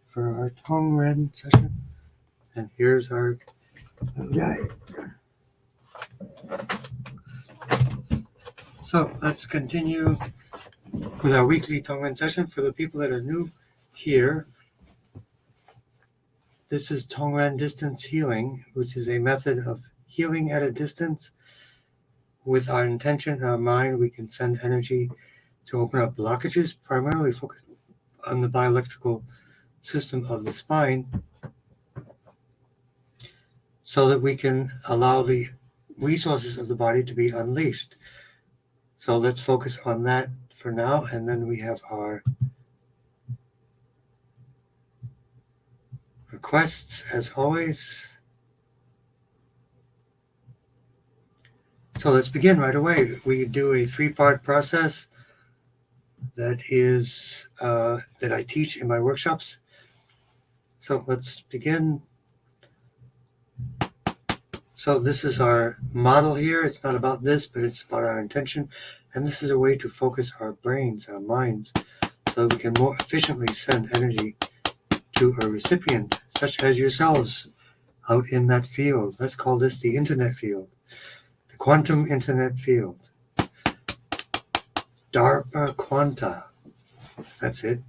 for our Tongren session. And here's our guy. So let's continue with our weekly Tongren session. For the people that are new here, this is Tongren Distance healing, which is a method of healing at a distance. With our intention in our mind, we can send energy to open up blockages, primarily focused on the bioelectrical system of the spine, so that we can allow the resources of the body to be unleashed. So let's focus on that for now, and then we have our requests as always. So let's begin right away. We do a 3-part process that is that I teach in my workshops. So let's begin. So this is our model here. It's not about this, but it's about our intention. And this is a way to focus our brains, our minds, so we can more efficiently send energy to a recipient, such as yourselves, out in that field. Let's call this the internet field, the quantum internet field. DARPA Quanta. That's it.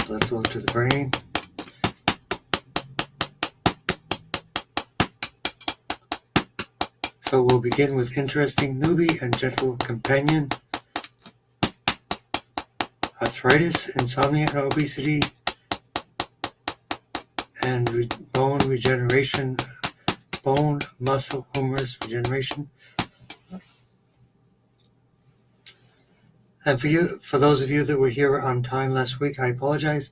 Blood flow to the brain. So we'll begin with interesting newbie and gentle companion. Arthritis, insomnia, and obesity, and bone regeneration, bone, muscle, humerus regeneration. And for those of you that were here on time last week, I apologize.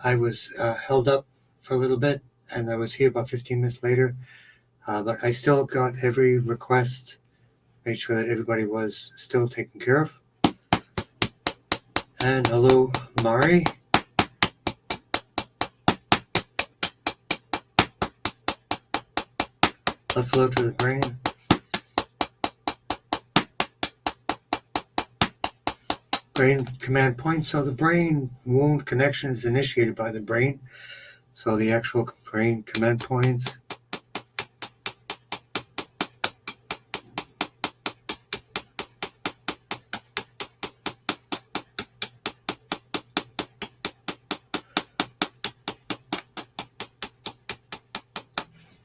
I was held up for a little bit, and I was here about 15 minutes later. But I still got every request, made sure that everybody was still taken care of. And hello, Mari. Blood flow to the brain. Brain command point. So the brain wound connection is initiated by the brain. So the actual brain command points.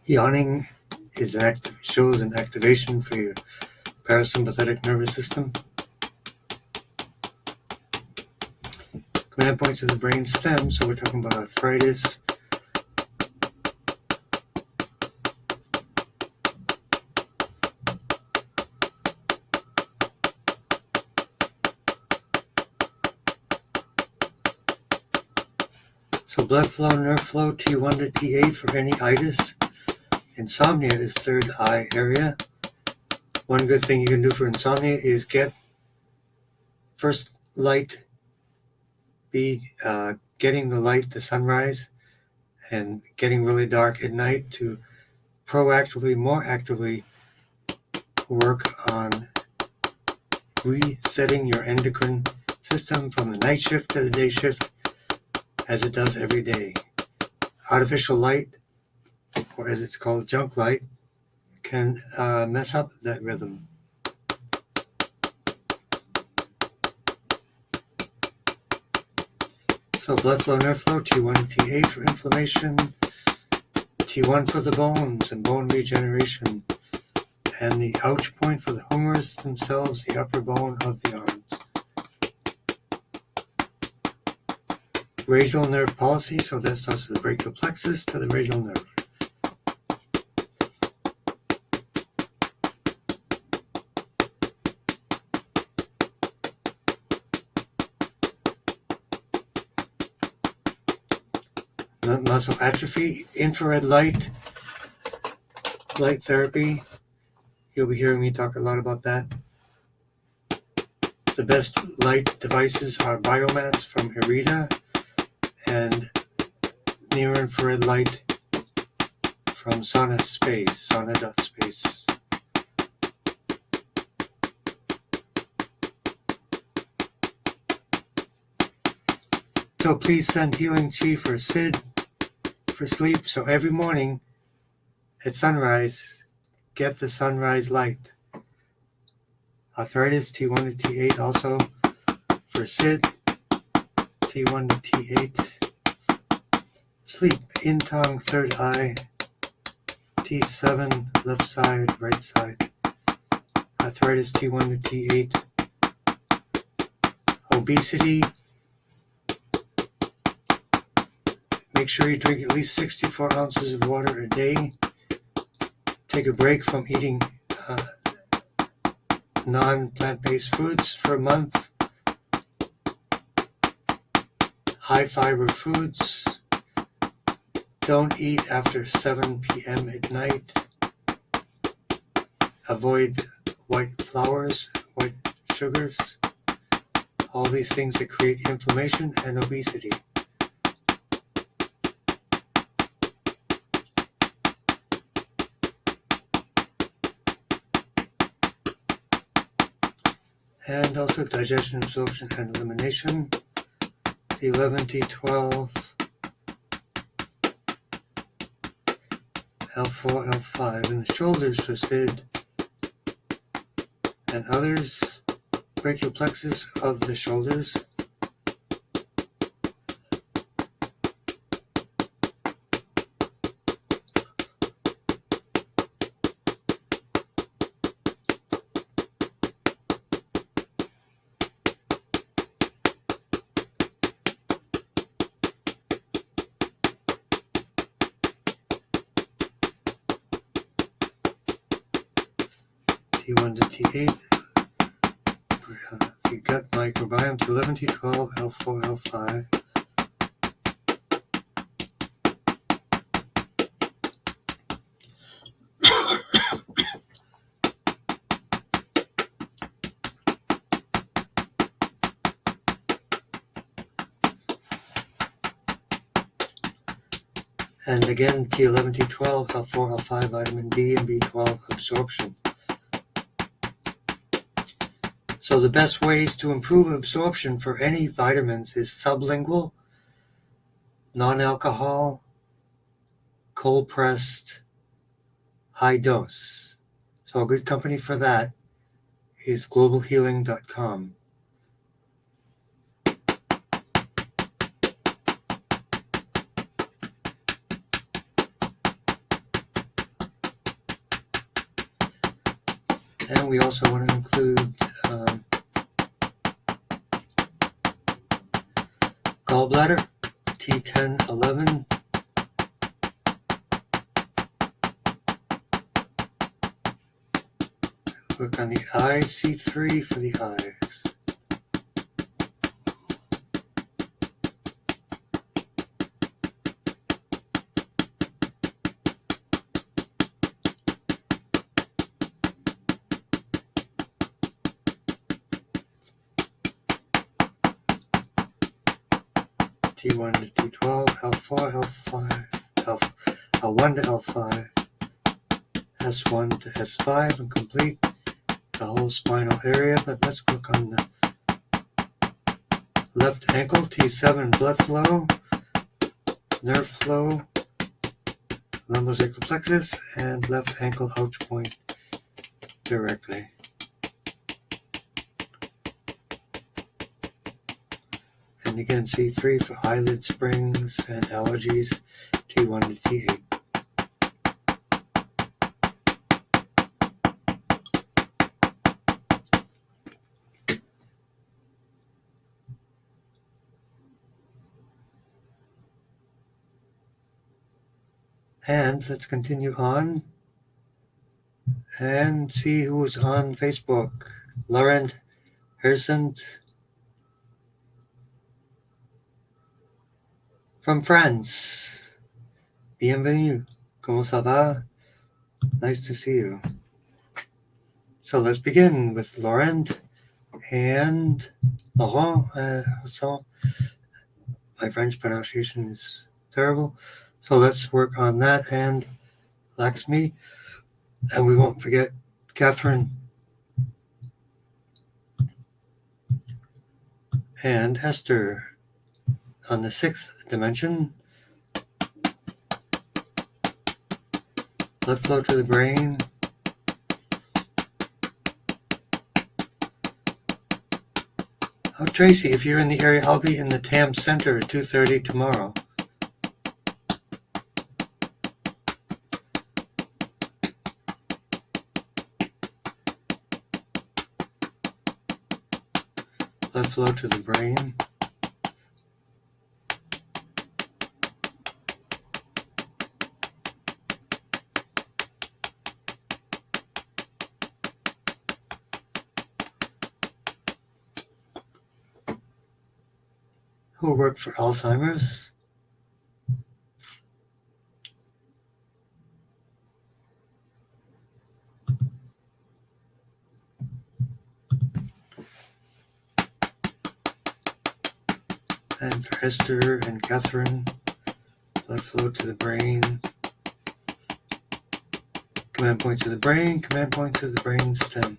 Yawning shows an activation for your parasympathetic nervous system. Command points of the brain stem, so we're talking about arthritis. So blood flow, nerve flow, T1 to T8 for any itis. Insomnia is third eye area. One good thing you can do for insomnia is get first light, getting the light, the sunrise, and getting really dark at night to more actively work on resetting your endocrine system from the night shift to the day shift, as it does every day. Artificial light, or as it's called, junk light, can mess up that rhythm. So blood flow, nerve flow, T1 and T8 for inflammation, T1 for the bones and bone regeneration, and the ouch point for the humerus themselves, the upper bone of the arms. Radial nerve policy, so that starts with the brachial plexus to the radial nerve. Muscle atrophy, infrared light therapy. You'll be hearing me talk a lot about that. The best light devices are biomats from Herita and near-infrared light from Sauna.space. So please send healing chi for Sid for sleep. So every morning at sunrise, get the sunrise light. Arthritis T1 to T8 also for Sid, T1 to T8. Sleep in Tong, third eye, T7, left side, right side. Arthritis T1 to T8. Obesity, make sure you drink at least 64 ounces of water a day. Take a break from eating non-plant-based foods for a month. High fiber foods. Don't eat after 7 p.m. at night. Avoid white flours, white sugars, all these things that create inflammation and obesity. And also digestion, absorption, and elimination. T11, T12, L4, L5, and the shoulders for Sid and others. Brachial plexus of the shoulders. T1 to T8, the gut microbiome, T11, T12, L4, L5. And again, T11, T12, L4, L5, vitamin D and B12 absorption. So the best ways to improve absorption for any vitamins is sublingual, non-alcohol, cold-pressed, high dose. So a good company for that is globalhealing.com. And we also want to include gallbladder, T10, 11. Work on the eyes, C3 for the eyes. T1 to T12, L4, L5, L1 to L5, S1 to S5, and complete the whole spinal area. But let's work on the left ankle, T7, blood flow, nerve flow, lumbosacral plexus, and left ankle ouch point directly. And again, C3 for eyelid springs and allergies, T1 to T8. And let's continue on and see who's on Facebook. Laurent Hersent from France. Bienvenue. Comment ça va? Nice to see you. So let's begin with Laurent and Laurent. My French pronunciation is terrible. So let's work on that and Laxmi. And we won't forget Catherine and Esther. on the 6th dimension. Blood flow to the brain. Oh, Tracy, if you're in the area, I'll be in the TAM Center at 2:30 tomorrow. Blood flow to the brain. Who worked for Alzheimer's? And for Esther and Catherine, blood flow to the brain. Command points to the brain, command points to the brain stem.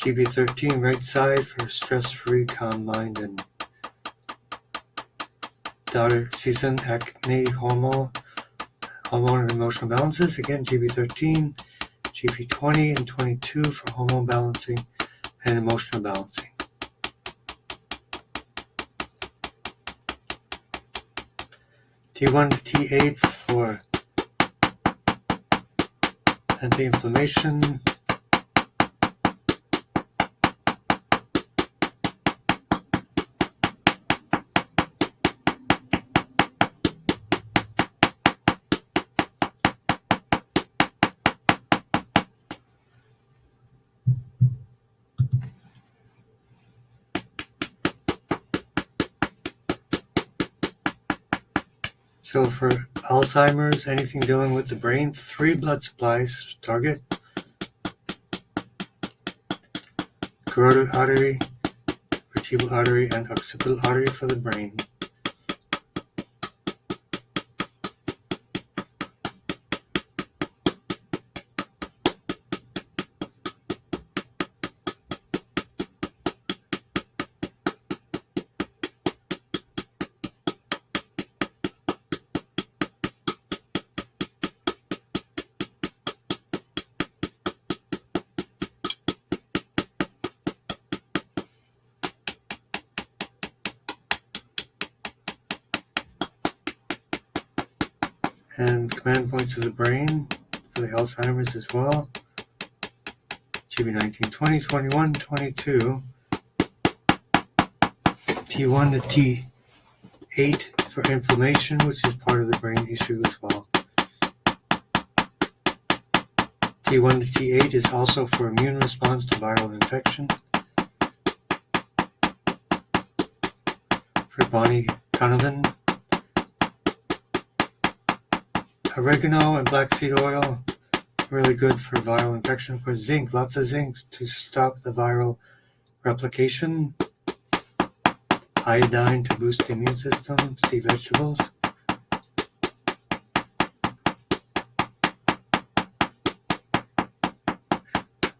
GB13, right side for stress-free, calm mind and daughter season, acne, hormone and emotional balances. Again, GB13, GB20 and 22 for hormone balancing and emotional balancing. T1 to T8 for anti-inflammation. So for Alzheimer's, anything dealing with the brain, 3 blood supplies target. Carotid artery, vertebral artery, and occipital artery for the brain. And command points of the brain for the Alzheimer's as well. GB19, 20, 21, 22. T1 to T8 for inflammation, which is part of the brain issue as well. T1 to T8 is also for immune response to viral infection. For Bonnie Canavan, oregano and black seed oil, really good for viral infection. For zinc, lots of zinc to stop the viral replication. Iodine to boost the immune system. Sea vegetables.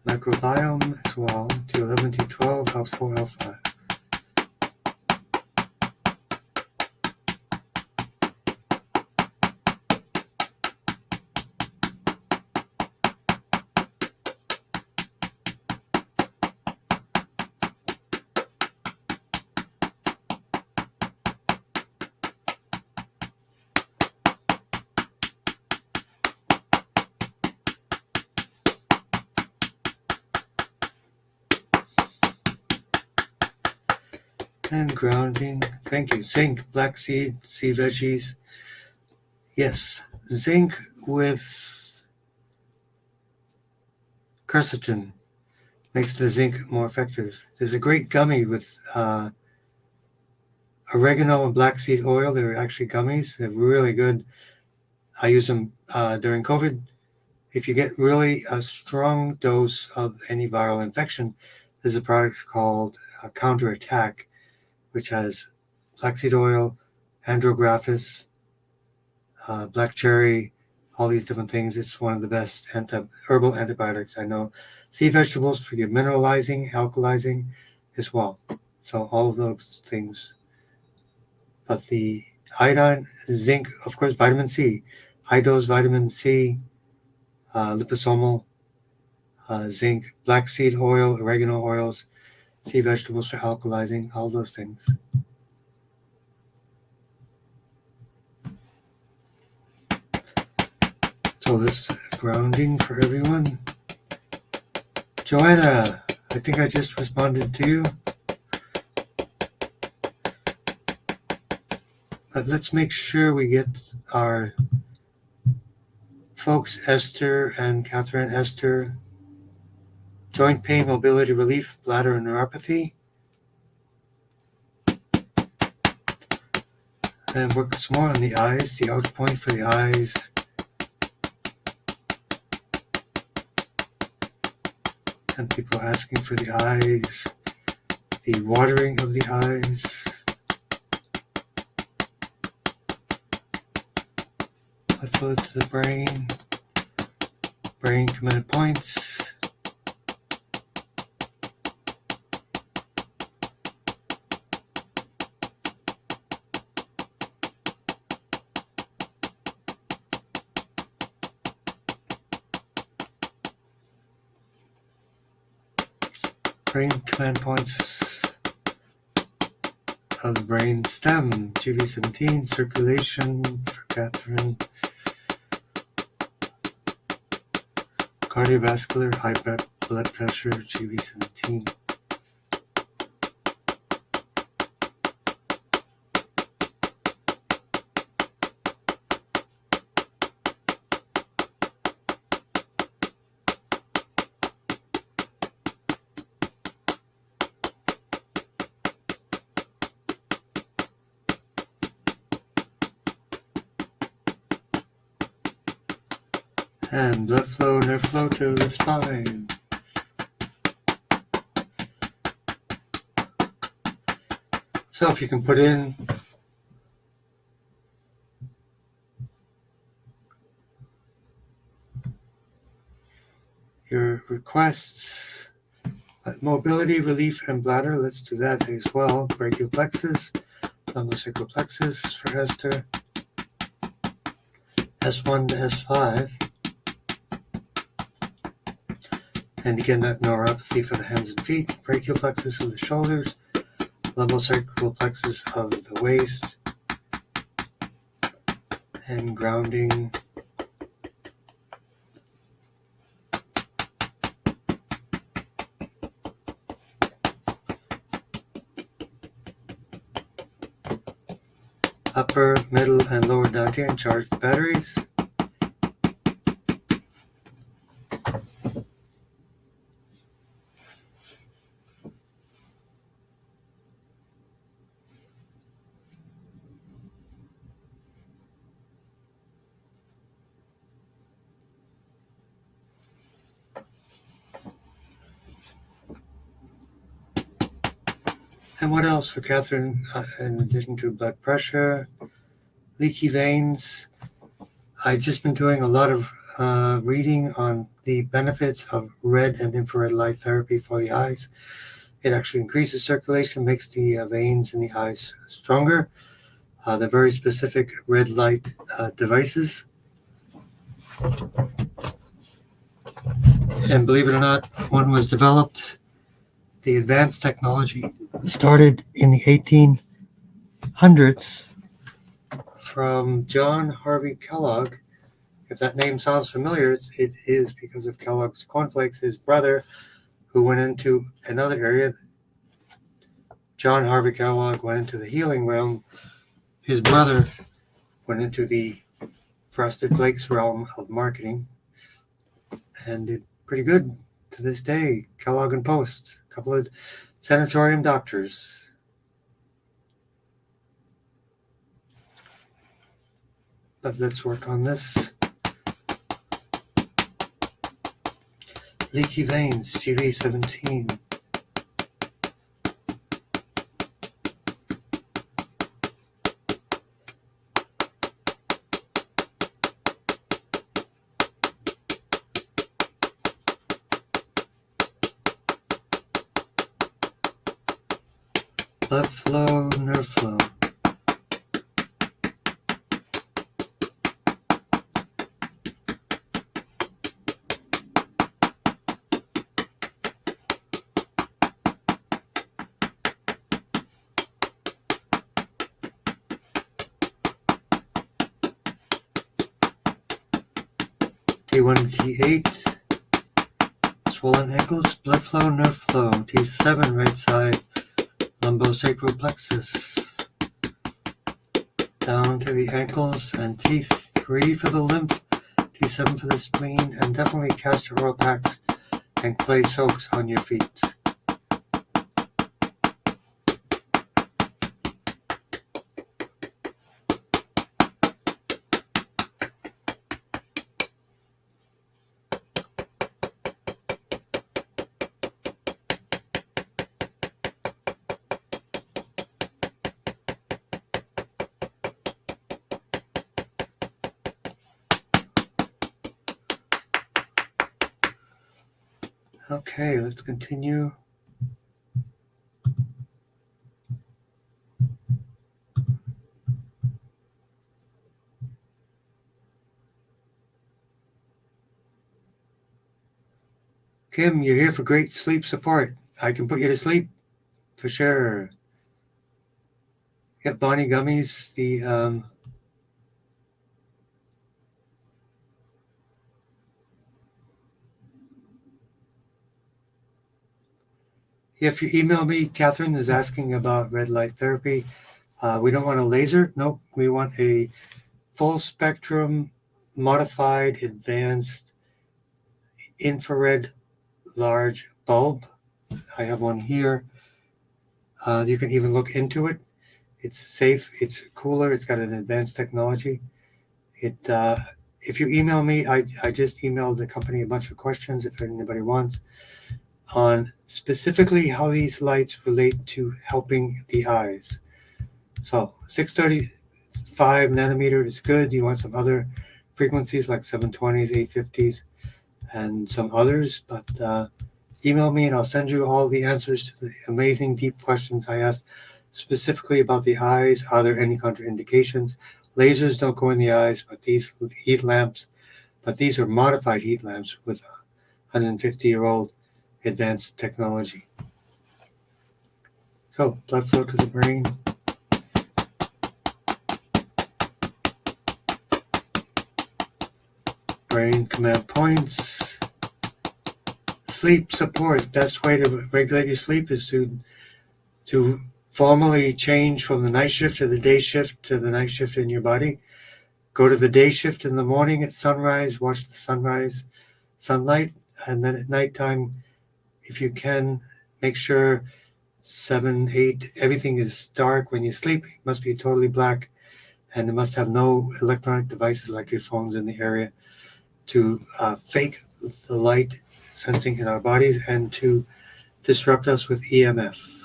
Microbiome as well. T11, T12, L4, L5. And grounding. Thank you. Zinc, black seed, sea veggies. Yes, zinc with quercetin makes the zinc more effective. There's a great gummy with oregano and black seed oil. They're actually gummies. They're really good. I use them during COVID. If you get really a strong dose of any viral infection, there's a product called Counterattack, which has flaxseed oil, andrographis, black cherry, all these different things. It's one of the best herbal antibiotics I know. Sea vegetables for your mineralizing, alkalizing as well. So all of those things. But the iodine, zinc, of course, vitamin C, high dose vitamin C, liposomal, zinc, black seed oil, oregano oils, sea vegetables for alkalizing, all those things. So this is grounding for everyone. Joanna, I think I just responded to you. But let's make sure we get our folks, Esther and Catherine. Esther, joint pain, mobility relief, bladder and neuropathy. And work some more on the eyes, the outer point for the eyes. And people asking for the eyes, the watering of the eyes. Let's go to the brain command points. Brain command points of the brain stem, GB17, circulation for Catherine. Cardiovascular, high blood pressure, GB17. And blood flow, nerve flow to the spine. So if you can put in your requests, mobility, relief, and bladder, let's do that as well. Brachial plexus, lumbosacral plexus for Esther. S1 to S5. And again, that neuropathy for the hands and feet, brachial plexus of the shoulders, lumbosacral plexus of the waist, and grounding. Upper, middle, and lower dantian, charge the batteries. And what else for Catherine, in addition to blood pressure, leaky veins? I've just been doing a lot of reading on the benefits of red and infrared light therapy for the eyes. It actually increases circulation, makes the veins in the eyes stronger. They're very specific red light devices. And believe it or not, one was developed, the advanced technology started in the 1800s from John Harvey Kellogg. If that name sounds familiar, it is because of Kellogg's cornflakes. His brother, who went into another area, John Harvey Kellogg went into the healing realm. His brother went into the Frosted Flakes realm of marketing and did pretty good to this day. Kellogg and Post, a couple of sanatorium doctors. But let's work on this. Leaky veins, CV17. blood flow, nerve flow. T1 to T8, swollen ankles, blood flow, nerve flow. T7, right side, lumbosacral plexus. Down to the ankles, and T3 for the lymph, T7 for the spleen, and definitely castor oil packs and clay soaks on your feet. Okay, let's continue. Kim, you're here for great sleep support. I can put you to sleep for sure. Get Bonnie Gummies, if you email me, Catherine is asking about red light therapy. We don't want a laser. Nope. We want a full spectrum, modified, advanced infrared large bulb. I have one here. You can even look into it. It's safe. It's cooler. It's got an advanced technology. If you email me, I just emailed the company a bunch of questions if anybody wants on specifically how these lights relate to helping the eyes. So 635 nanometer is good. You want some other frequencies like 720s, 850s, and some others, but email me and I'll send you all the answers to the amazing deep questions I asked specifically about the eyes. Are there any contraindications? Lasers don't go in the eyes, but these heat lamps, but these are modified heat lamps with 150-year-old advanced technology. So, blood flow to the brain. Brain command points. Sleep support. Best way to regulate your sleep is to formally change from the night shift to the day shift to the night shift in your body. Go to the day shift in the morning at sunrise, watch the sunrise, sunlight, and then at nighttime, if you can, make sure 7, 8, everything is dark when you sleep. It must be totally black, and it must have no electronic devices like your phones in the area to fake the light sensing in our bodies and to disrupt us with EMF.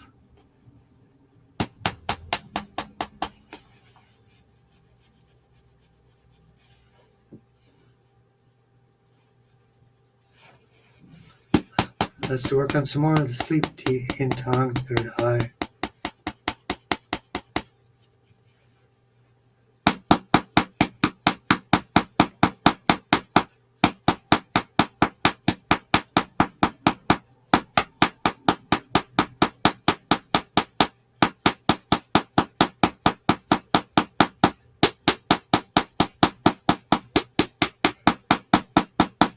Let's work on some more of the sleep tea in Tong, third eye.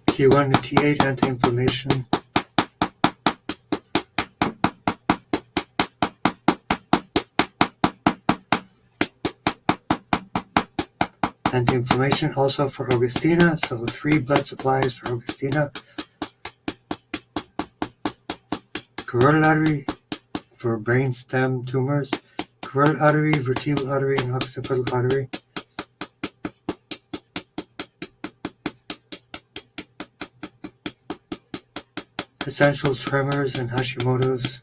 T1 to T8, anti-inflammation. Anti-inflammation also for Augustina, so 3 blood supplies for Augustina. Carotid artery for brain stem tumors. Carotid artery, vertebral artery, and occipital artery. Essential tremors and Hashimoto's.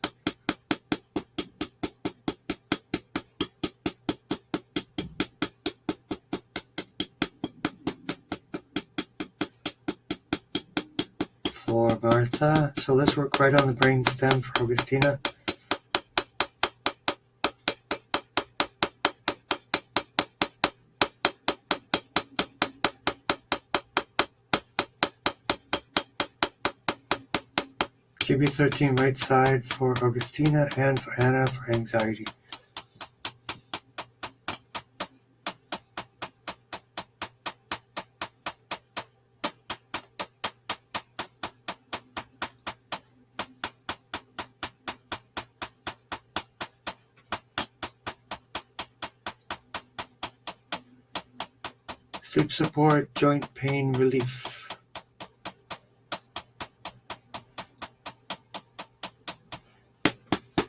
For Martha. So let's work right on the brain stem for Augustina. TB13 right side for Augustina and for Anna for anxiety. Sleep support, joint pain relief.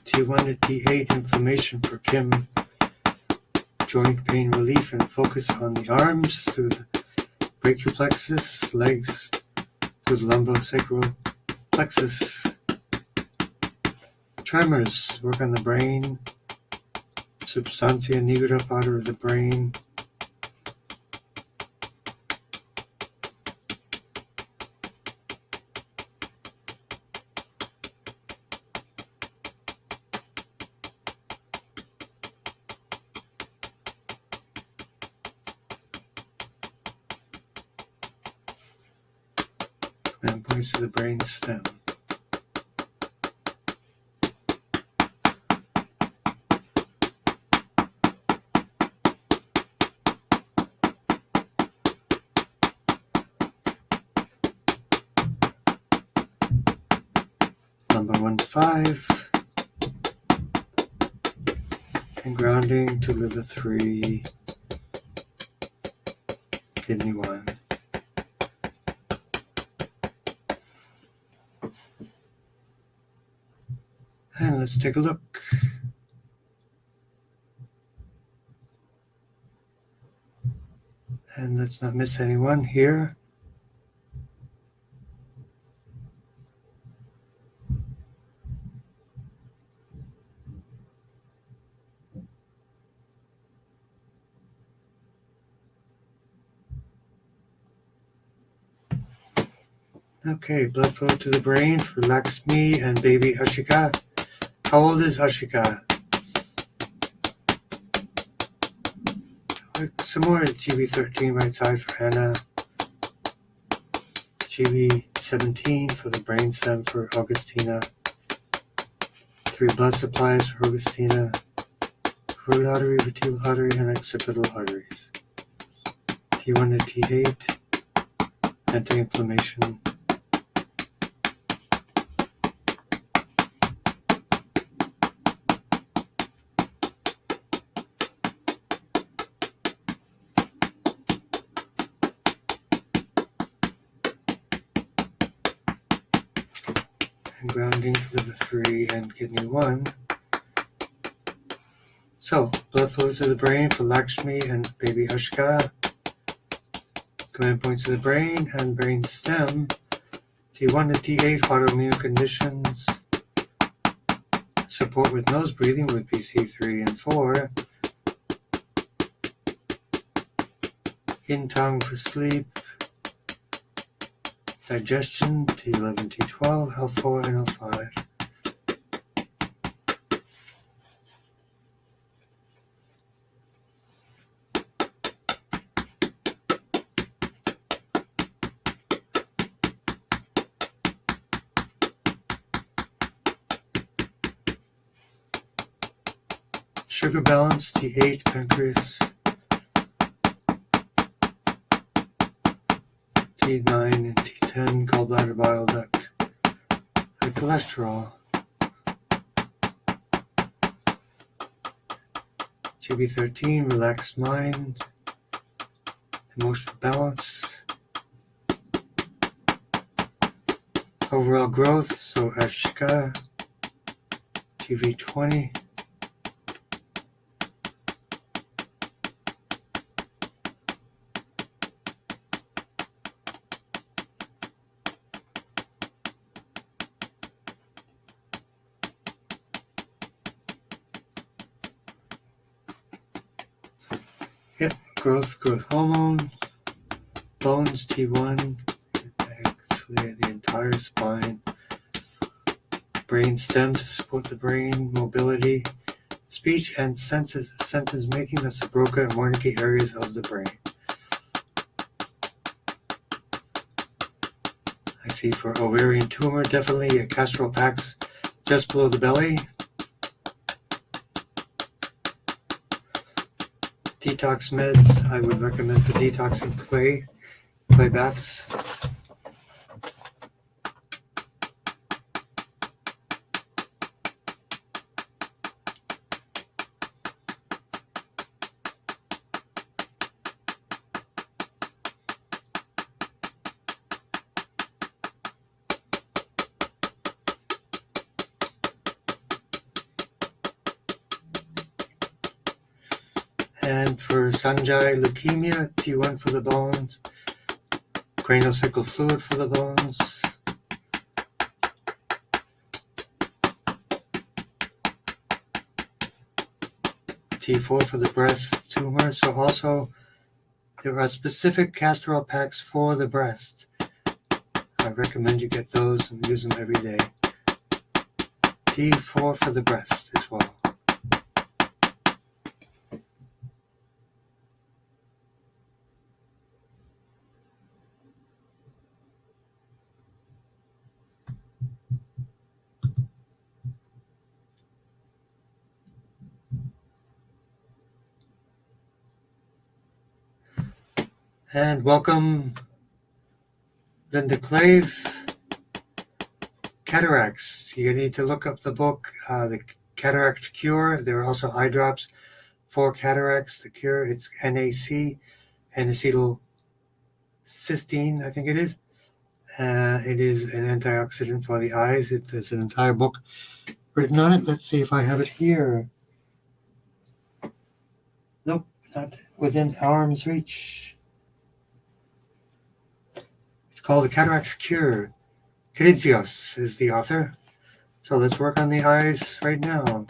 T1 to T8 inflammation for Kim, joint pain relief and focus on the arms through the brachial plexus, legs through the lumbosacral plexus. Tremors, work on the brain, substantia nigra part of the brain. And points to the brain stem. Number 1 to 5. And grounding to liver 3. Kidney 1. And let's take a look. And let's not miss anyone here. Okay, blood flow to the brain for Lakshmi and baby Ashika. How old is Ashika? Similar to TB13 right side for Anna. TB17 for the brainstem for Augustina. 3 blood supplies for Augustina. Carotid artery, vertebral artery, and occipital arteries. T1 to T8. Anti-inflammation. And grounding to liver 3 and kidney 1. So, blood flow to the brain for Lakshmi and baby Ashika. Command points to the brain and brain stem. T1 to T8 autoimmune conditions. Support with nose breathing would be C3 and 4. In Tong for sleep. Digestion, T11, T12, L4, and L5. Sugar balance, T8, pancreas. T9 and T10, gallbladder bile duct. And cholesterol. TB13, relaxed mind. Emotional balance. Overall growth, so Ashika. TB20. Yep, growth hormone, bones T1, actually the entire spine, brain stem to support the brain, mobility, speech and senses, sentence making, that's the Broca and Wernicke areas of the brain. I see for ovarian tumor, definitely a castor oil packs just below the belly. Detox meds, I would recommend for detoxing clay baths. And for Sanjai leukemia, T1 for the bones, cranial sacral fluid for the bones. T4 for the breast tumor. So also there are specific castor oil packs for the breast. I recommend you get those and use them every day. T4 for the breast as well. And welcome, Linda Clave. Cataracts. You need to look up the book, The Cataract Cure. There are also eye drops for cataracts. The cure, it's NAC, N-acetylcysteine, I think it is. It is an antioxidant for the eyes. There's an entire book written on it. Let's see if I have it here. Nope, not within arm's reach. It's called The Cataract Cure. Krizios is the author. So let's work on the eyes right now.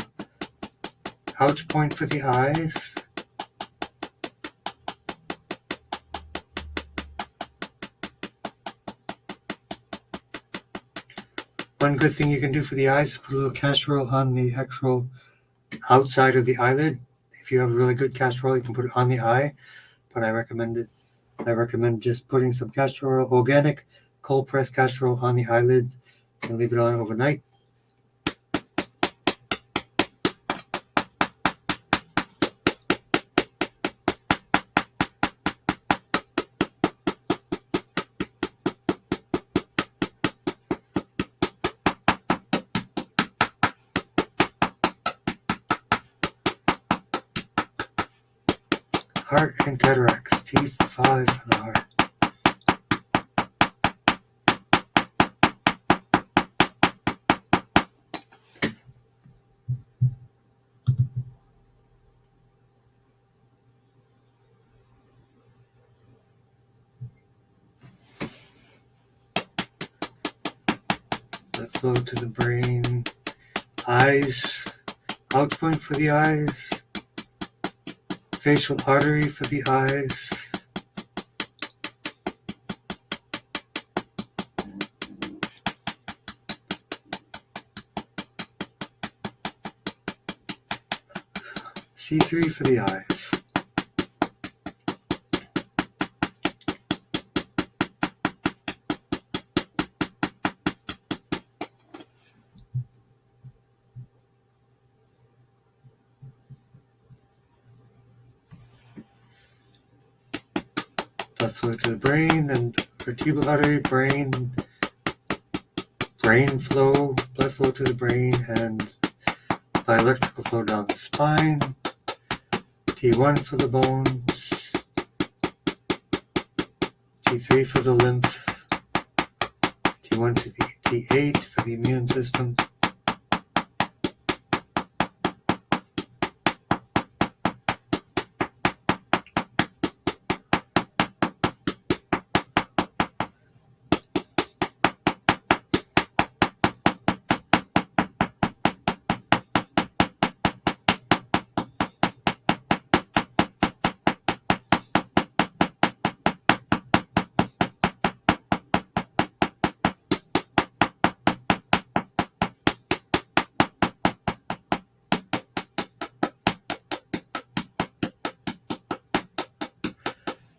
Ouch point for the eyes. One good thing you can do for the eyes is put a little castor oil on the actual outside of the eyelid. If you have a really good castor oil, you can put it on the eye, but I recommend just putting some castor oil, organic cold pressed castor oil on the eyelid and leave it on overnight. Heart and cataracts, T5 for the heart. Blood flow to the brain. Eyes, ouch point for the eyes. Facial artery for the eyes. C3 for the eyes. Blood flow to the brain, and vertebral artery, brain flow, blood flow to the brain, and by electrical flow down the spine. T1 for the bones. T3 for the lymph. T1 to the T8 for the immune system.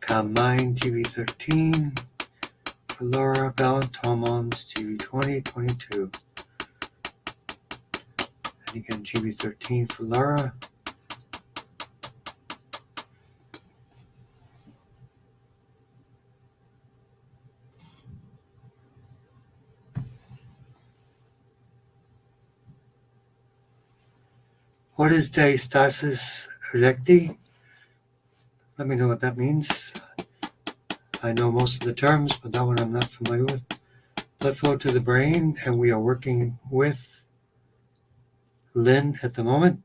Calm mind, TV13, for Laura, balanced hormones, GB20, 22. And again, GB13 for Laura. What is diastasis recti? Let me know what that means. I know most of the terms, but that one I'm not familiar with. Blood flow to the brain, and we are working with Lynn at the moment.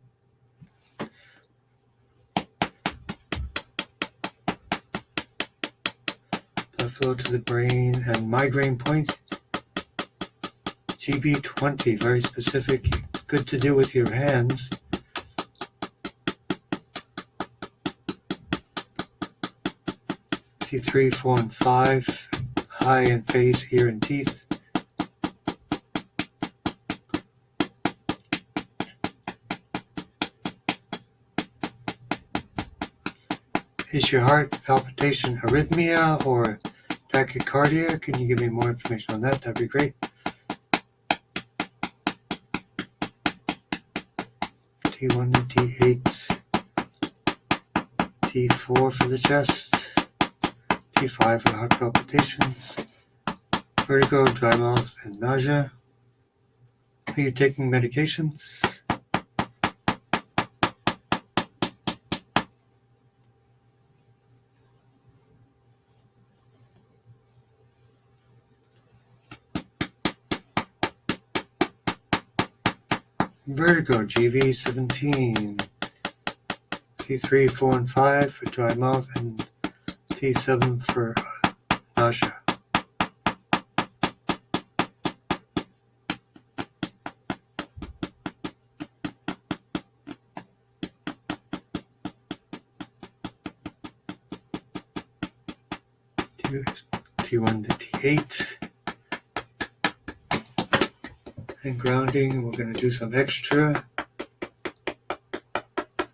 Blood flow to the brain and migraine points. GB20, very specific. Good to do with your hands. C3, 4, and 5. Eye and face, ear and teeth. Is your heart palpitation arrhythmia or tachycardia? Can you give me more information on that? That'd be great. T1 to T8, T4 for the chest, T5 for the heart palpitations, vertigo, dry mouth, and nausea. Are you taking medications? Vertigo, GV17, T3, 4, and 5 for dry mouth, and T7 for nausea. T1 to T8. And grounding, we're going to do some extra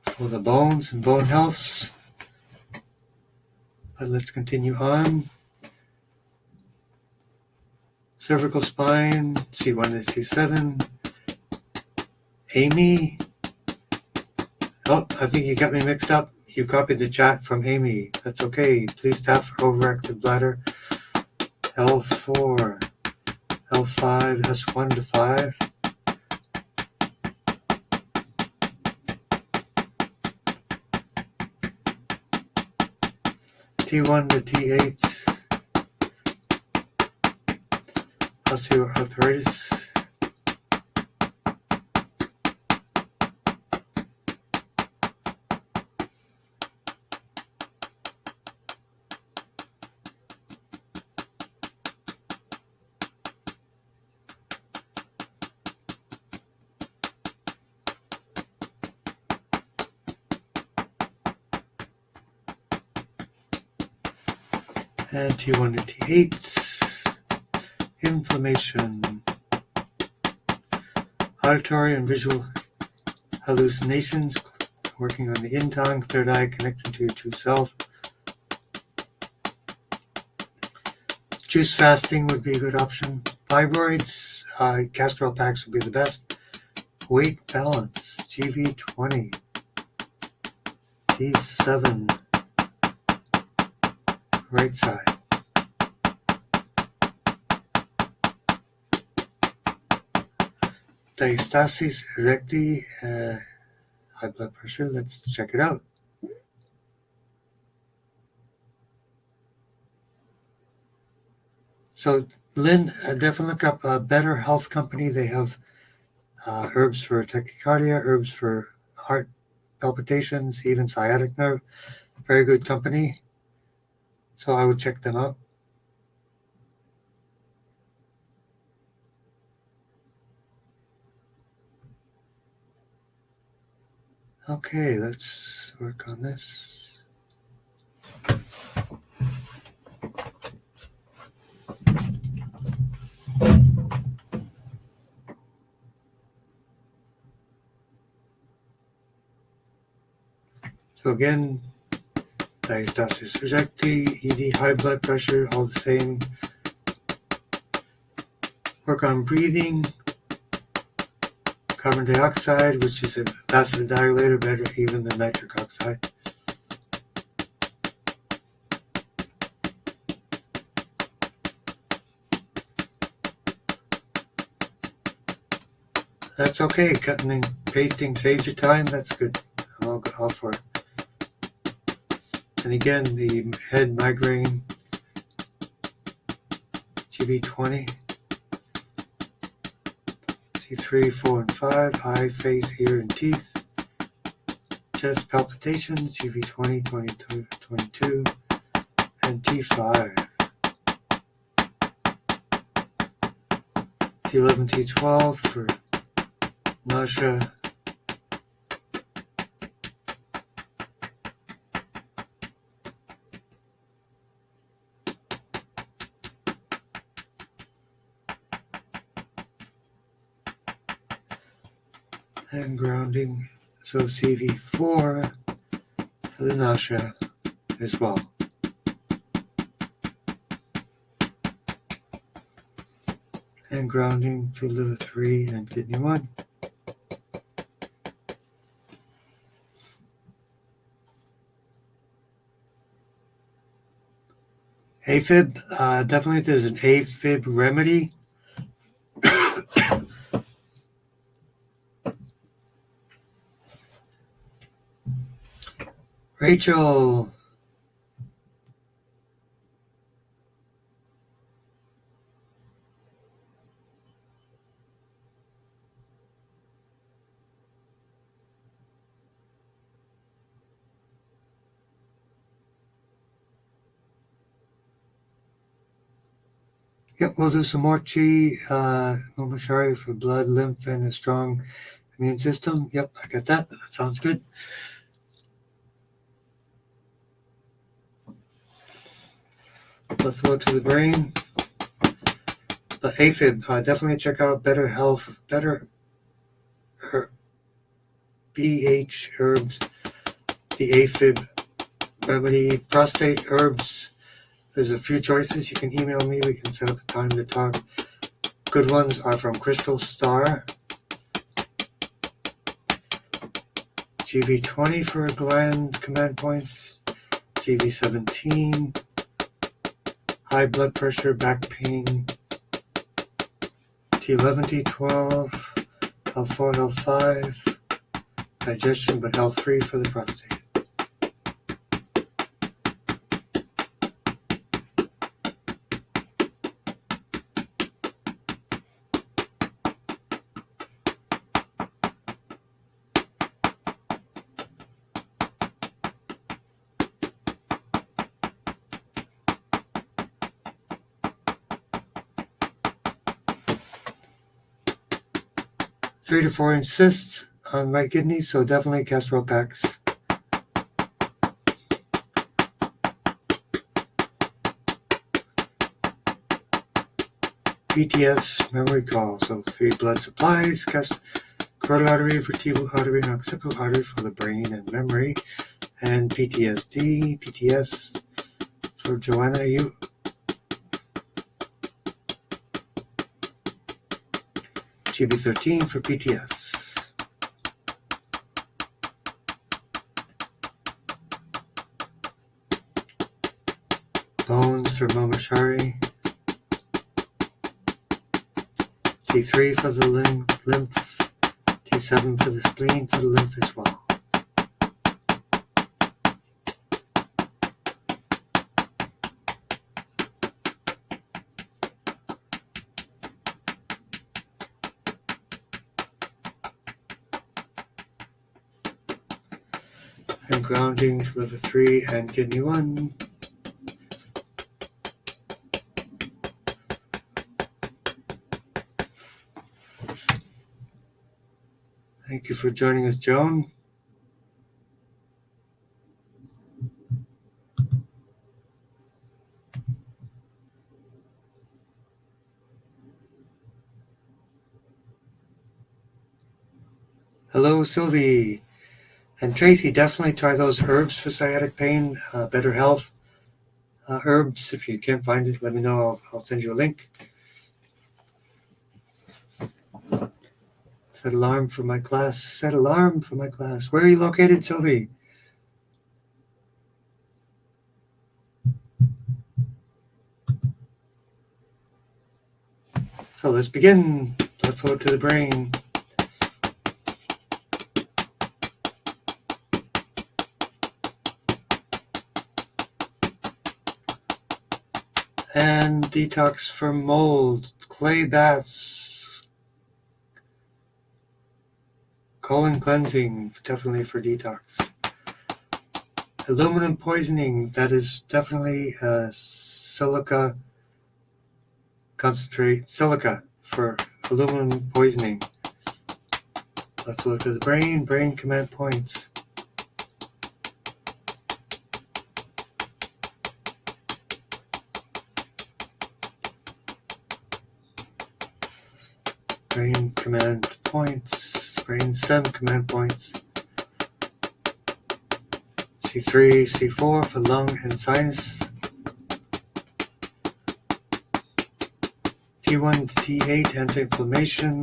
for the bones and bone health. But let's continue on. Cervical spine, C1 to C7. Amy. Oh, I think you got me mixed up. You copied the chat from Amy. That's okay. Please tap for overactive bladder. L4, L5, S1 to 5. T1 to T8. Osteoarthritis. And T1 to T8, inflammation, auditory and visual hallucinations, working on the in-tongue, third eye, connecting to your true self. Juice fasting would be a good option. Fibroids, castor oil packs would be the best. Weight balance, GV20, T7. Right side. Diastasis recti, high blood pressure. Let's check it out. So, Lynn, definitely look up a Better Health Company. They have herbs for tachycardia, herbs for heart palpitations, even sciatic nerve. Very good company. So I would check them out. Okay, let's work on this. So again, diastasis recti, ED, high blood pressure, all the same. work on breathing, carbon dioxide, which is a vasodilator, better even than nitric oxide. That's okay. Cutting and pasting saves you time. That's good. All for it. And again, the head migraine, GB20, C3, 4, and 5, eye, face, ear, and teeth, chest palpitations, GB20, 22, 22, and T5. T11, T12 for nausea, and grounding, so CV4 for the nausea as well. And grounding to liver 3 and kidney 1. AFib, definitely there's an AFib remedy. Rachel. Yep, we'll do some more chi, Momashari for blood, lymph, and a strong immune system. Yep, I got that. That sounds good. Let's go to the brain. The AFib, definitely check out Better Health, BH Herbs, the AFib remedy, prostate herbs. There's a few choices. You can email me. We can set up a time to talk. Good ones are from Crystal Star. GV20 for gland command points. GV17. High blood pressure, back pain. T11, T12. L4, L5. Digestion, but L3 for the prostate. Three to 4 inch cysts on my kidney, so definitely castor packs. PTS, memory call, so 3 blood supplies, carotid artery, vertebral artery, and occipital artery for the brain and memory, and PTSD, PTS for Joanna, you. GB13 for PTS. Bones for Momashari. T3 for the lymph. T7 for the spleen, for the lymph as well. And grounding to liver 3 and kidney 1. Thank you for joining us, Joan. Hello, Sylvie. And Tracy, definitely try those herbs for sciatic pain, Better Health herbs. If you can't find it, let me know. I'll send you a link. Set alarm for my class. Set alarm for my class. Where are you located, Sylvie? So let's begin. Let's flow to the brain. And detox for mold, clay baths, colon cleansing, definitely for detox. Aluminum poisoning, that is definitely silica concentrate, silica for aluminum poisoning. Left flow to the brain, brain command points. Brain command points, brain stem command points. C3, C4 for lung and sinus. T1 to T8 anti-inflammation.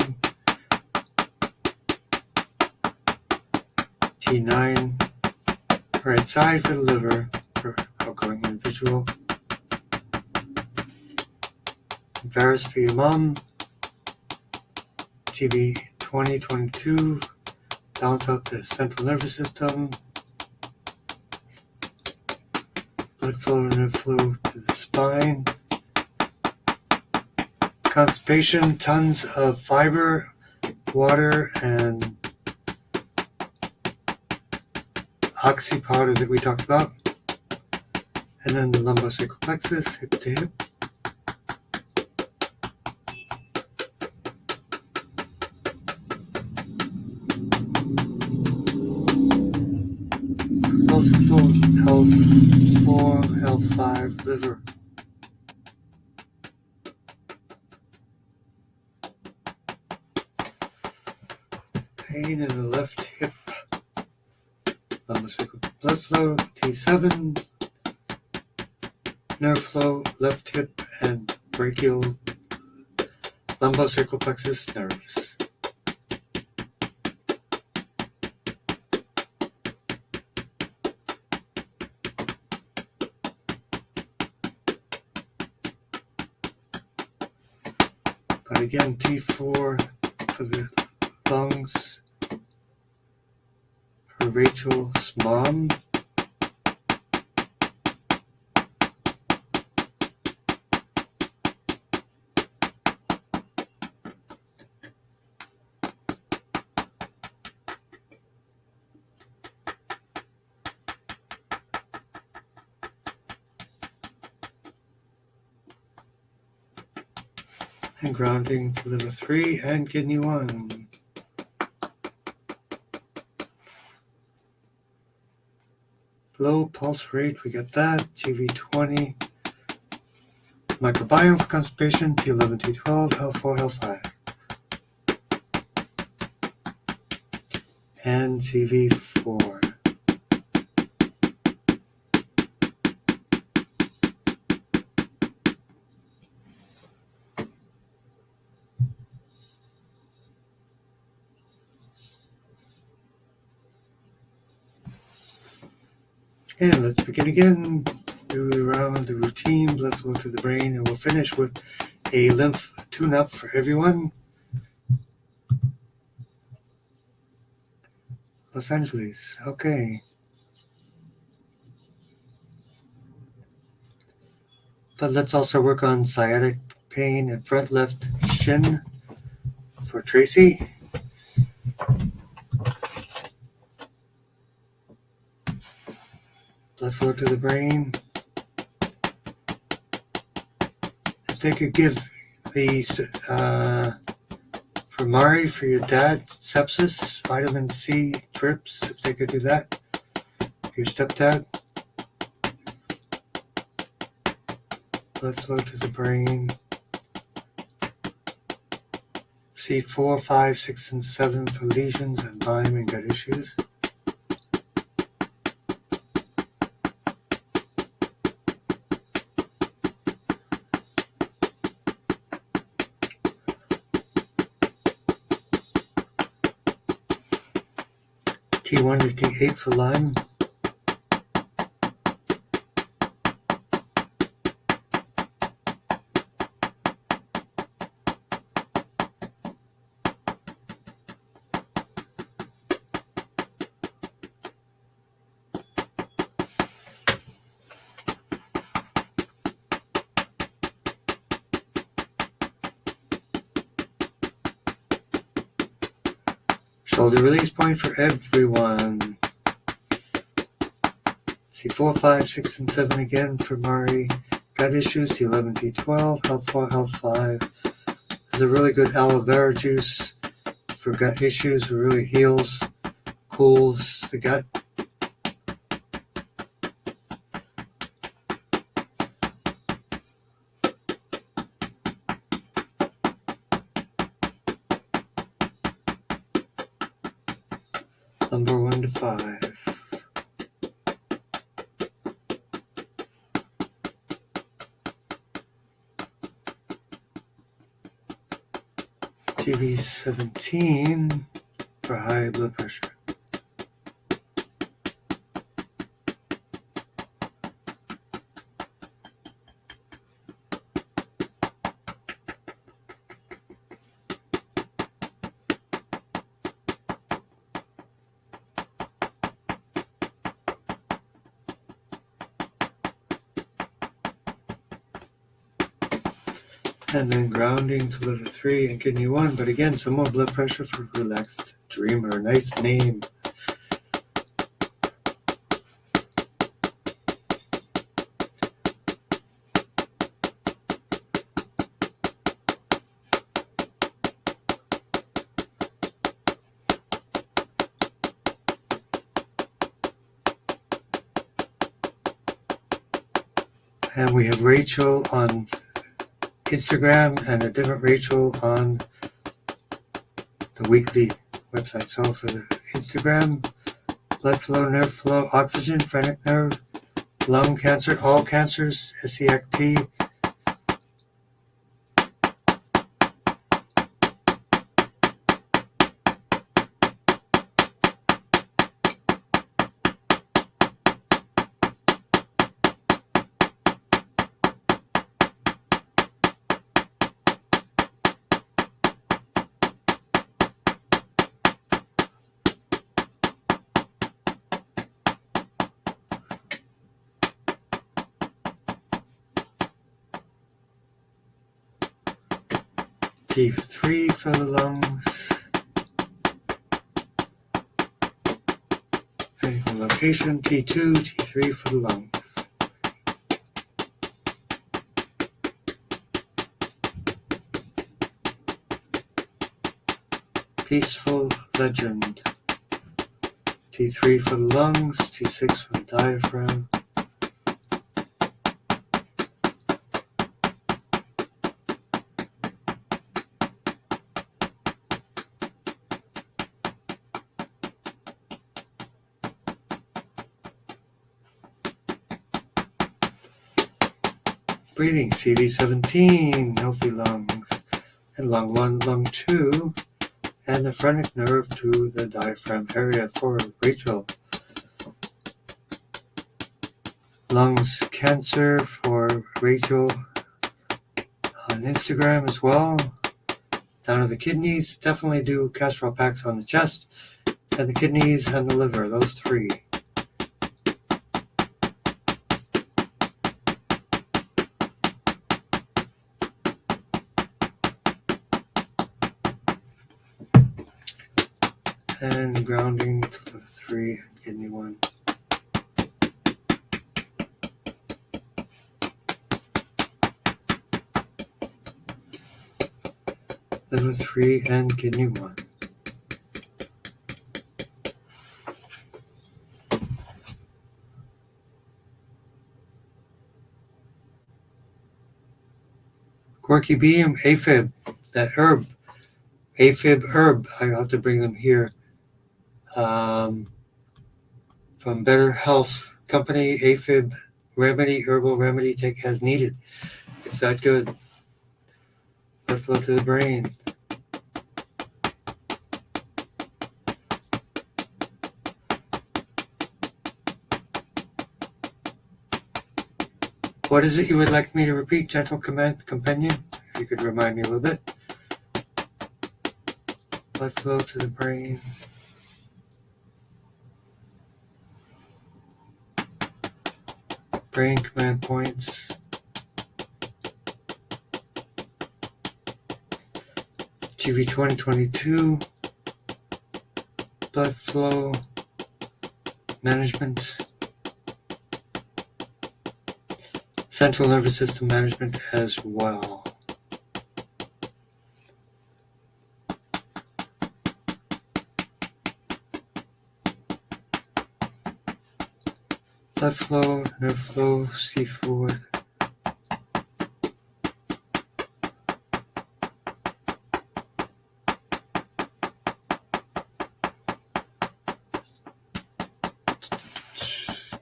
T9 right side for the liver for outgoing individual. Varus for your mom. TV 2022, balance out the central nervous system. Blood flow and nerve flow to the spine. Constipation, tons of fiber, water, and oxy powder that we talked about. And then the lumbosacral plexus, hip to hip. Multiple L4, L5, liver. Pain in the left hip. Lumbosacral blood flow, T7. Nerve flow, left hip and brachial lumbosacral plexus nerves. But again, T4 for the lungs, for Rachel's mom. And grounding to liver 3 and kidney 1. Low pulse rate, we got that. TV20. Microbiome for constipation, T11, T12, L4, L5. And CV4. And let's begin again. Do around the routine, blood flow to the brain, and we'll finish with a lymph tune-up for everyone. Los Angeles, okay. But let's also work on sciatic pain and front left shin for Tracy. Blood flow to the brain. If they could give these for Mari, for your dad, sepsis, vitamin C, drips, if they could do that. Your stepdad. Blood flow to the brain. C4, 5, 6, and 7 for lesions and Lyme and gut issues. T1 to T8 for lime. Shoulder release point for everyone. C4, 5, 6, and 7 again for Mari. Gut issues, T11, T12, L4, L5. There's a really good aloe vera juice for gut issues. It really heals, cools the gut. Number 1 to 5. TV17 for high blood pressure. And then grounding to liver 3 and kidney 1. But again, some more blood pressure for relaxed dreamer. Nice name. And we have Rachel on Instagram and a different Rachel on the weekly website. So for the Instagram, blood flow, nerve flow, oxygen, phrenic nerve, lung cancer, all cancers, SCACT, T3 for the lungs, depending on location, T2, T3 for the lungs. Peaceful Legend, T3 for the lungs, T6 for the diaphragm. Breathing, CV17, healthy lungs, and lung 1, lung 2, and the phrenic nerve to the diaphragm area for Rachel. Lungs cancer for Rachel on Instagram as well. Down to the kidneys, definitely do castor packs on the chest, and the kidneys and the liver, those 3. And grounding to liver 3 and kidney 1. Liver 3 and kidney 1. Quirky Beam, AFib, that herb, AFib herb, I have to bring them here. From Better Health Company, AFib remedy, herbal remedy, take as needed. It's that good. Blood flow to the brain. What is it you would like me to repeat, gentle companion? If you could remind me a little bit. Blood flow to the brain. Brain command points. TV 2022. Blood flow management. Central nervous system management as well. Blood flow, nerve flow, C4.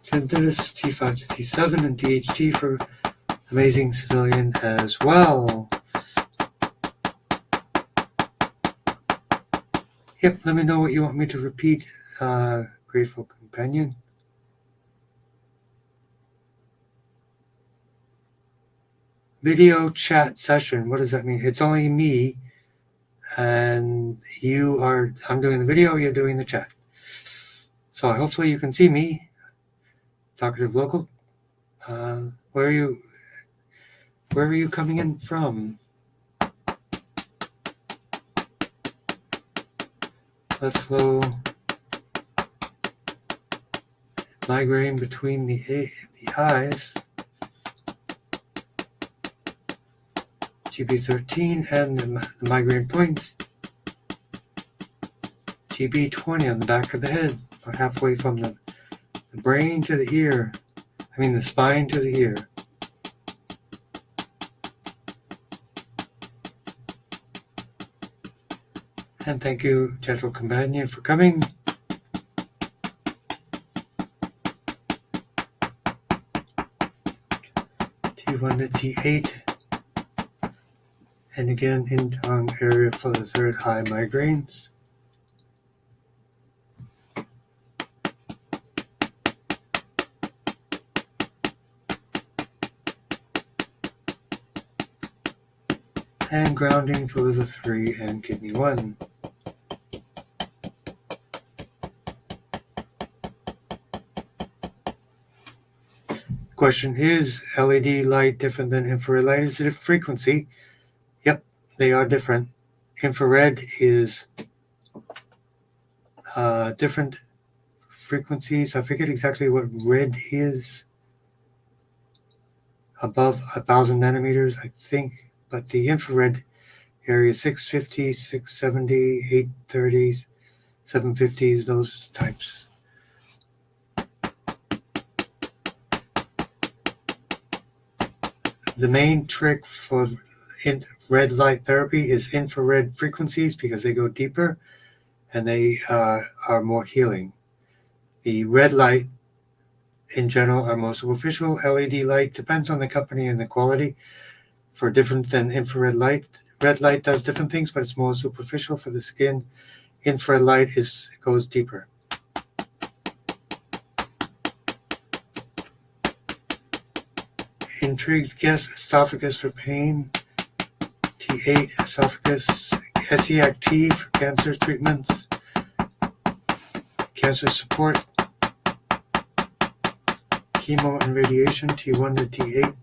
Synthesis, T557, and DHT for amazing civilian as well. Yep, let me know what you want me to repeat, grateful companion. Video chat session, what does that mean? It's only me, and I'm doing the video, you're doing the chat. So hopefully you can see me. Talkative local. Where are you coming in from? Blood flow. Migraine between the eyes. GB13 and the migraine points. GB20 on the back of the head, about halfway from the brain to the ear. The spine to the ear. And thank you, gentle companion, for coming. T1 to T8. And again, in Tong area for the third eye migraines. And grounding to liver 3 and kidney 1. Question is, LED light different than infrared light? Is it a frequency? Yep, they are different. Infrared is different frequencies. I forget exactly what red is. Above 1,000 nanometers, I think. But the infrared area 650, 670, 830, 750, those types. The main trick for red light therapy is infrared frequencies because they go deeper and they are more healing. The red light in general are more superficial. LED light depends on the company and the quality for different than infrared light. Red light does different things, but it's more superficial for the skin. Infrared light goes deeper. Intrigued guess, esophagus for pain. T8, esophagus. SEAC-T for cancer treatments. Cancer support. Chemo and radiation, T1 to T8.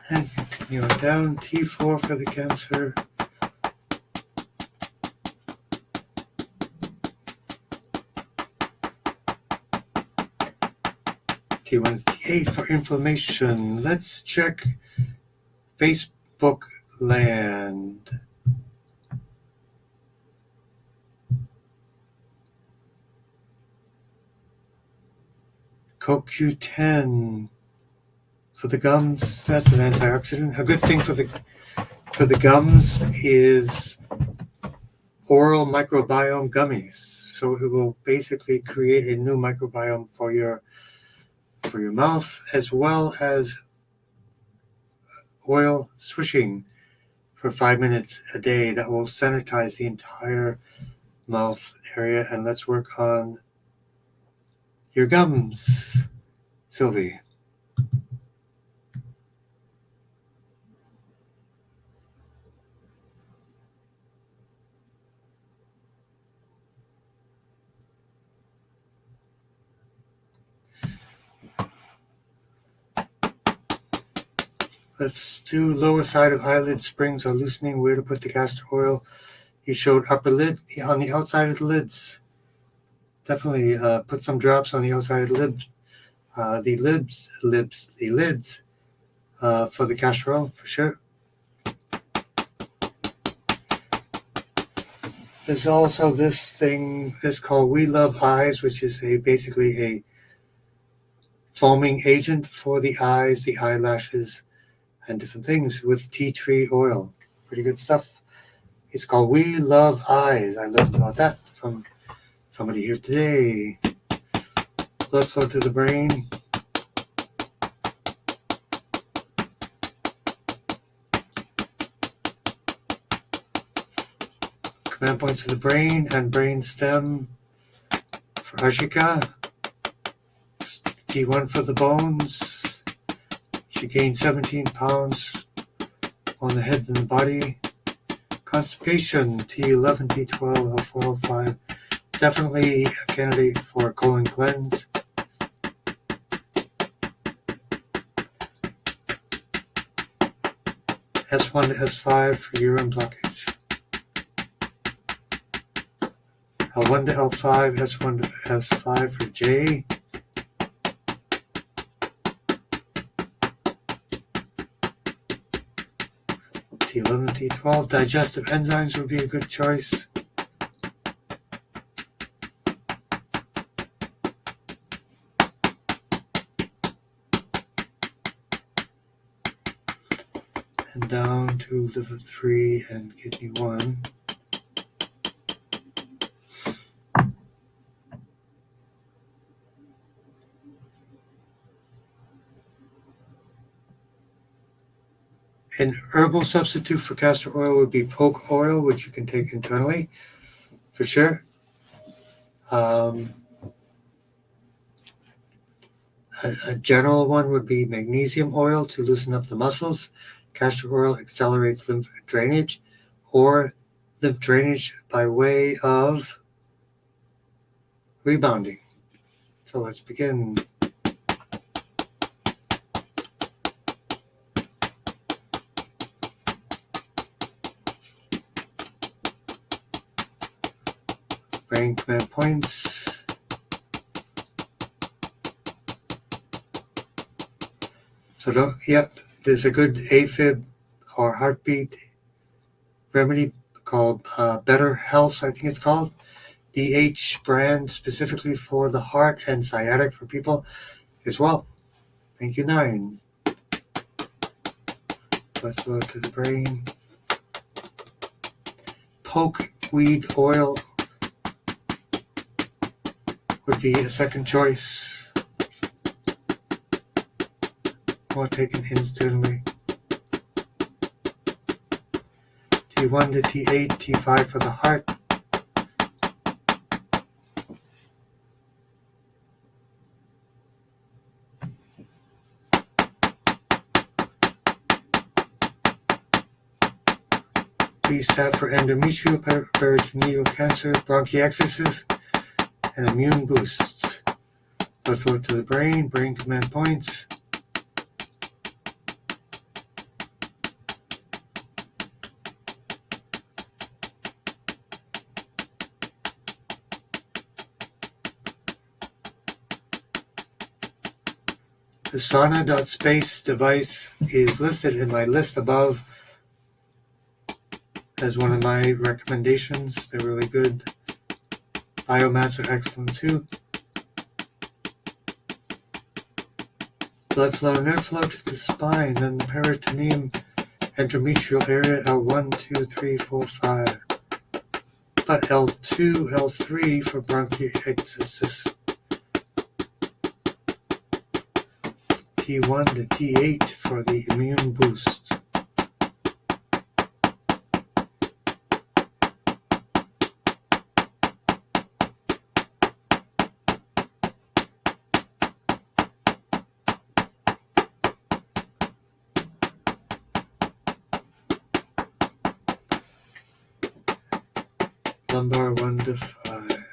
And continue on down, T4 for the cancer. T1 to T8 for inflammation. Let's check Facebook land. CoQ10 for the gums. That's an antioxidant. A good thing for the for the gums is oral microbiome gummies. So it will basically create a new microbiome for your mouth, as well as oil swishing for 5 minutes a day that will sanitize the entire mouth area. And let's work on your gums, Sylvie. Let's do lower side of eyelid springs or loosening. Where to put the castor oil. You showed upper lid on the outside of the lids. Definitely put some drops on the outside of the lids. The lids for the castor oil for sure. There's also this called We Love Eyes, which is basically a foaming agent for the eyes, the eyelashes, and different things with tea tree oil. Pretty good stuff. It's called We Love Eyes. I learned about that from somebody here today. Blood flow to the brain. Command points to the brain and brain stem for Ashika. T1 for the bones. She gained 17 pounds on the head and the body. Constipation, T11, T12, L4, L5. Definitely a candidate for a colon cleanse. S1 to S5 for urine blockage. L1 to L5, S1 to S5 for J. T11, T12. Digestive enzymes would be a good choice. And down to liver 3 and kidney 1. An herbal substitute for castor oil would be poke oil, which you can take internally, for sure. A general one would be magnesium oil to loosen up the muscles. Castor oil accelerates lymph drainage, or lymph drainage by way of rebounding. So let's begin. Brain command points. So there's a good AFib or heartbeat remedy called Better Health, I think it's called. BH brand specifically for the heart and sciatic for people as well. Thank you, 9. Blood flow to the brain. Poke weed oil would be a second choice. Or taken instantly. T1 to T8, T5 for the heart. Please tap for endometrial, peritoneal cancer, bronchiectasis, and immune boost. Blood flow to the brain, brain command points. The sauna.space device is listed in my list above as one of my recommendations. They're really good. Biomats are excellent too. Blood flow, nerve flow to the spine, and the peritoneum endometrial area L1, 2, 3, 4, 5. But L2, L3 for bronchiectasis. T1 to T8 for the immune boost. Lumbar 1 to 5.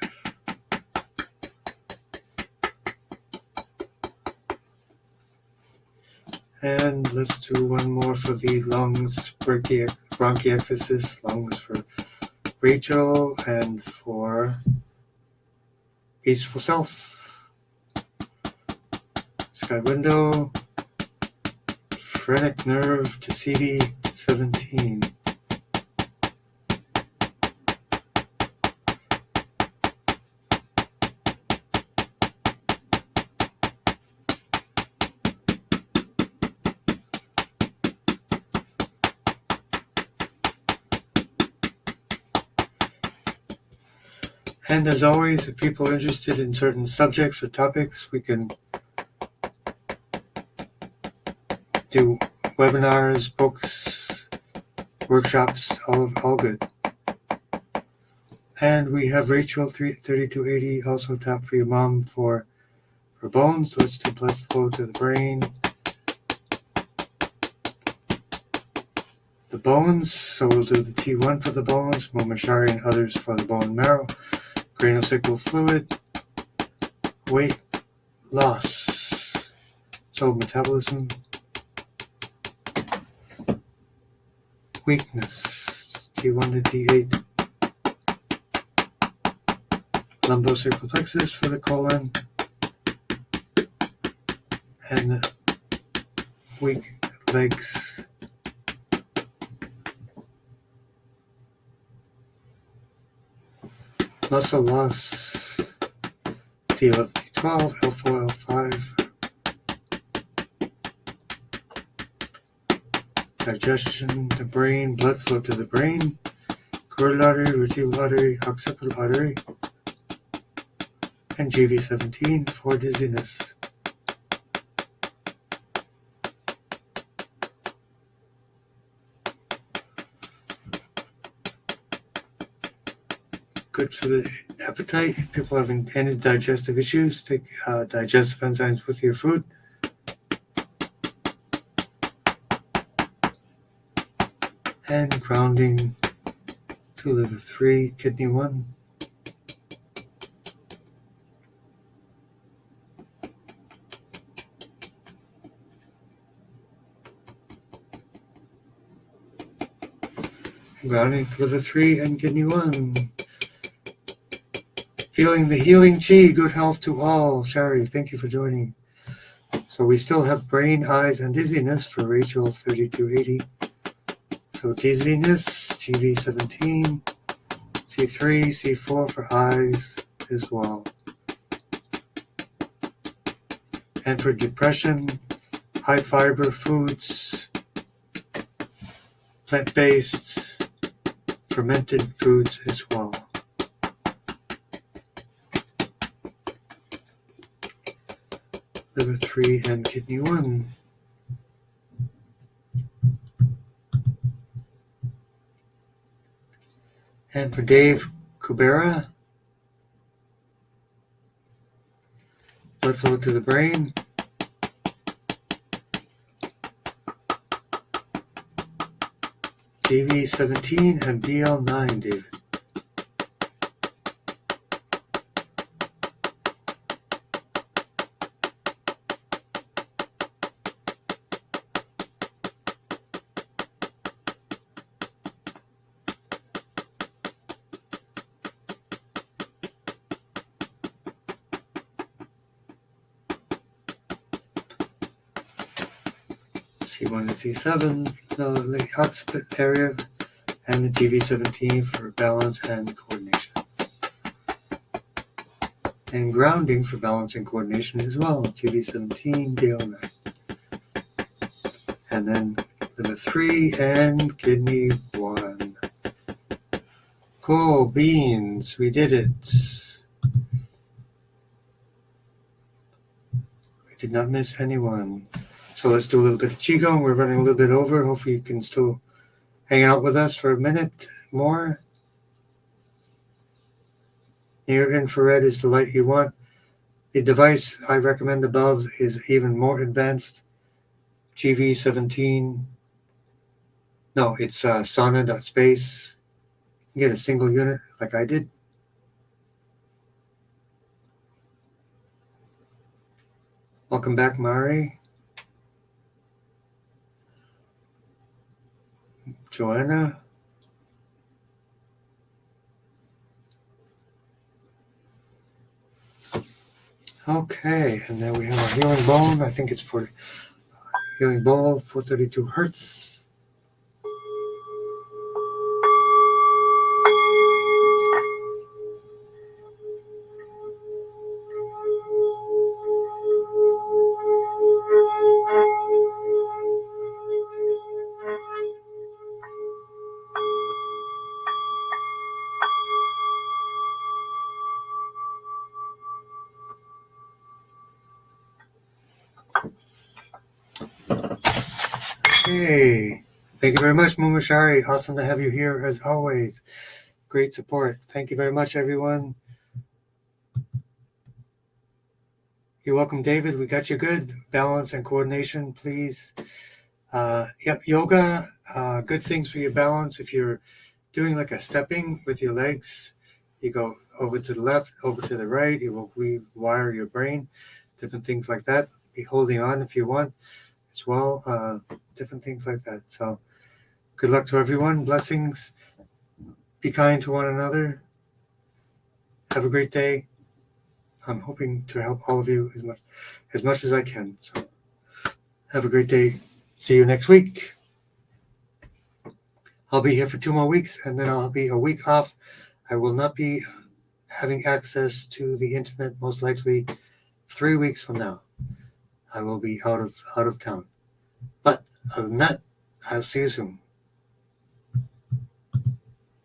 And let's do one more for the lungs, bronchiectasis, lungs for Rachel, and for Peaceful Self. Sky window, phrenic nerve to CD17. And as always, if people are interested in certain subjects or topics, we can do webinars, books, workshops, all good. And we have Rachel 3280 also tapped for your mom for bones. Let's do blood flow to the brain. The bones, so we'll do the T1 for the bones, Momashari and others for the bone marrow, craniosacral fluid, weight loss, so metabolism, weakness, T1 to T8, lumbosacral plexus for the colon, and the weak legs. Muscle loss, T11, T12, L4, L5. Digestion, the brain, blood flow to the brain, carotid artery, reticular artery, occipital artery, and GV17 for dizziness. Good for the appetite. If people having any digestive issues, take digestive enzymes with your food. And grounding to liver 3, kidney 1. Grounding to liver 3 and kidney 1. Feeling the healing chi, good health to all. Shari, thank you for joining. So we still have brain, eyes, and dizziness for Rachel 3280. So dizziness, GV17, C3, C4 for eyes as well. And for depression, high fiber foods, plant-based, fermented foods as well. Liver 3 and kidney 1. And for Dave Kubera, blood flow to the brain, GV17 and BL9, David. C1 to C7, the occiput area, and the GV17 for balance and coordination. And grounding for balance and coordination as well, GV17, DL9. And then liver 3, and kidney 1. Cool beans, we did it. We did not miss anyone. So let's do a little bit of Qigong. We're running a little bit over. Hopefully you can still hang out with us for a minute more. Near infrared is the light you want. The device I recommend above is even more advanced. GV17. No, it's sauna.space. You can get a single unit like I did. Welcome back, Mari. Joanna. Okay, and then we have our healing bone. I think it's for healing ball, 432 hertz. Hey, thank you very much, Mumashari. Awesome to have you here as always. Great support. Thank you very much, everyone. You're welcome, David. We got you good. Balance and coordination, please. Yep, yoga, good things for your balance. If you're doing like a stepping with your legs, you go over to the left, over to the right. You will rewire your brain, different things like that. Be holding on if you want as well. Different things like that. So good luck to everyone. Blessings. Be kind to one another. Have a great day. I'm hoping to help all of you as much as I can. So have a great day. See you next week. I'll be here for 2 more weeks, and then I'll be a week off. I will not be having access to the internet most likely 3 weeks from now. I will be out of town. But other than that, I'll see you soon.